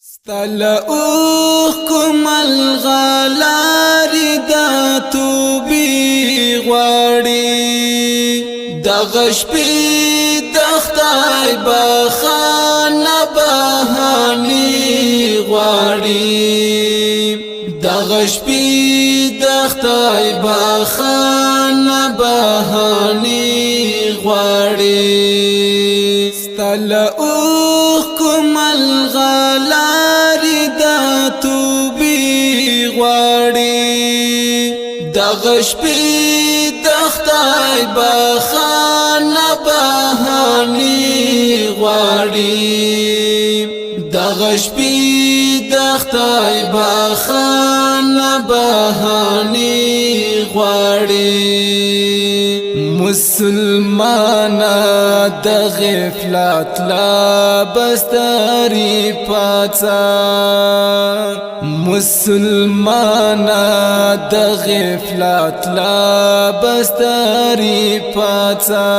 ستل اوخکم الغلاری دا توبی غواړي دغه شپې د خدای بخانه بهاني غواړي دغه شپې د خدای بخانه بهاني غواړي ستل اوخکم الغلاری دا توبی غواړي دغه شپې د خدای بخانه بهاني غواړي دغه شپې د خدای بخانه بهاني غواړي مسلمانا د غفلت لا بستری پاڅا مسلمانا د غفلت لا بستری پاڅا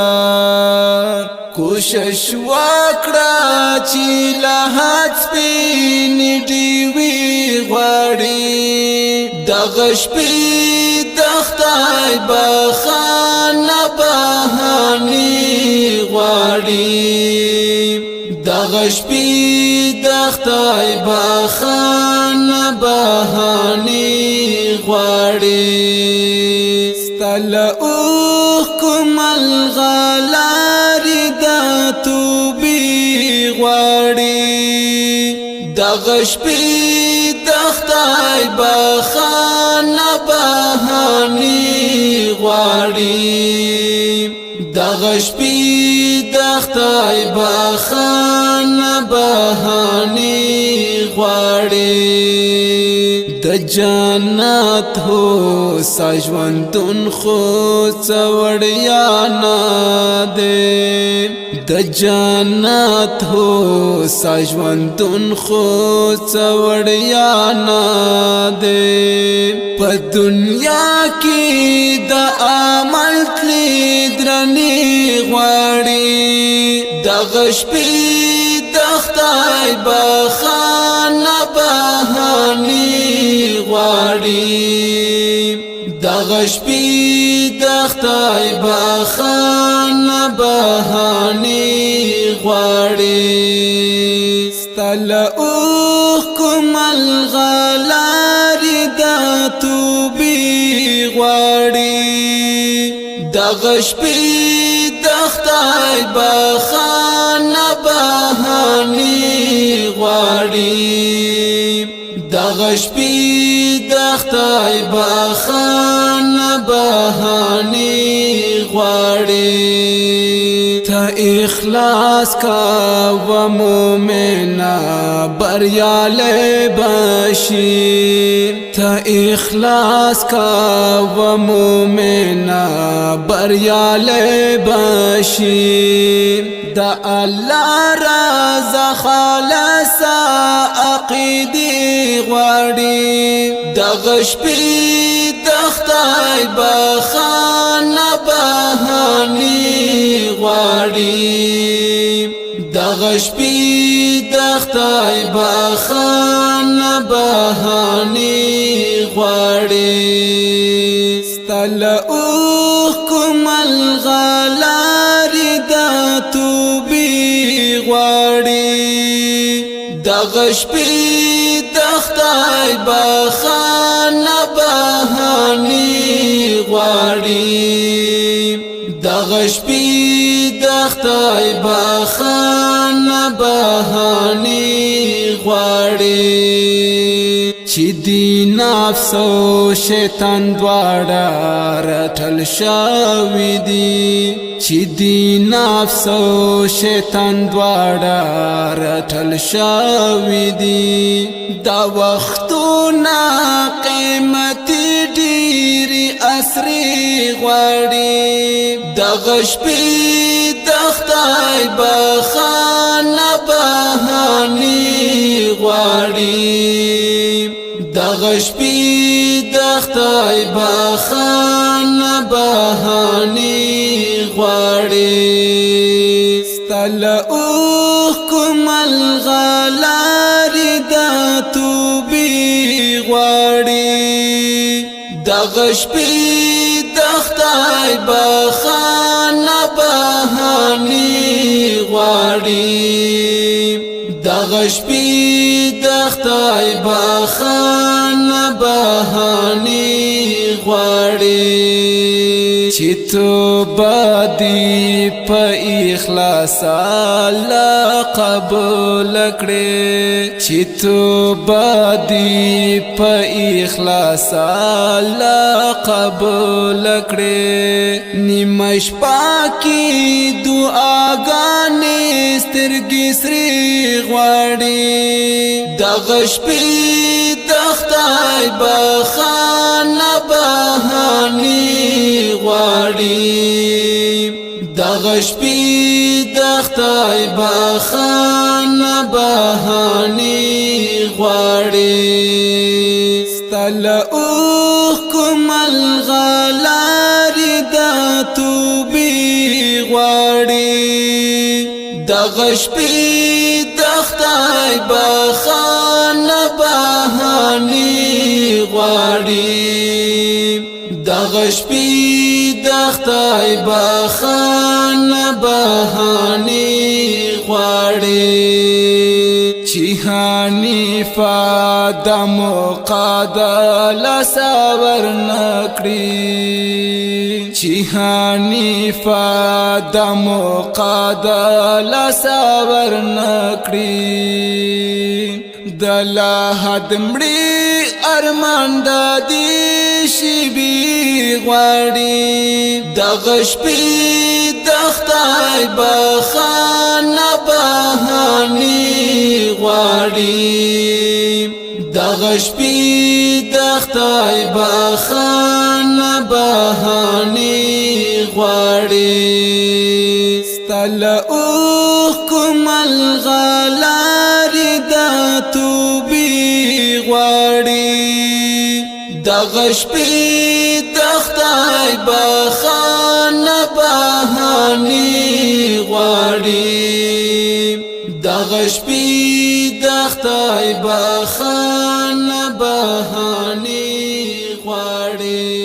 کوشش وکړه چې له هڅ سپین ډیوي غواړي دغه شپې د خدای بخانه بهاني غواړي دغه شپې د خدای بخانه بهاني غواړي ستل اوخکم الغلاری دا توبی غواړي دغه شپې د خدای بخانه بهاني غواړي دغه شپې د خدای بخانه بهاني غواړي د جنت هو سجوندون خو څوړیا نه دي د جنت هو سجوندون خو څوړیا نه دي په دنیا کې د عمل تلې درنې غواړي دغه شپې د خدای بخانه بهاني غواړي دغه شپې د خدای بخانه بهاني غواړي ستل اوخکم الغلاری دا توبی غواړي دغه شپې د خدای بخانه بهاني غواړي دغه شپې د خدای بخانه بهاني غواړي ته اخلاص کا و مومنا بریاله بشي ته اخلاص کا و مومنا بریاله بشي دا الله رضا خالص عقیدی غواړي دغه شپې د خدای بخانه بهاني غواړي دغه شپې د خدای بخانه بهاني غواړي ستل اوخکم الغلاری دا توبی غواړي دغه شپې د خدای بخانه بهاني غواړي دغه شپې د خدای بخانه بهاني غواړي چې دی نفس او شیطان دواړه رټل شوي دي چې دی نفس او شیطان دواړه رټل شوي دي دا وختونه قیمتي ډېرې عصري غواړي دغه شپې د خدای بخانه بهاني غواړي دغه شپې د خدای بخانه بهاني غواړي ستل اوخکم الغلاری دا دغه شپې د خدای بخښنه بهانې غواړي دغه شپې د خدای بخښنه بهانې غواړي چې توبه دې په اخلاص الله قبول کړې چې توبه دې په اخلاص الله قبول کړې نیمه شپه کې دعاګانې سترګې سرې غواړي دغه شپې د خدای بخښنه بهانې غواړي دغه شپې د خدای بخښنه بهانې غواړي ستل اوښکو ملغلرې د توبې غواړي دغه شپې د خدای بخښنه بهانې غواړي دغه شپې د خدای بخښنه بهانې غواړي چې حنیفه د مقدل صبر نکړي چې حنیفه د مقدل صبر نکړي د لحد مړي ارمان د دې شیبې غواړي دغه شپې د خدای بخښنه بهانې غواړي دغه شپې د خدای بخښنه بهانې غواړي ستل اوښکو ملغلرې د توبې غواړي دغه شپې د خدای بخښنه بهانې غواړي دغه شپې د خدای بخښنه بهانې غواړي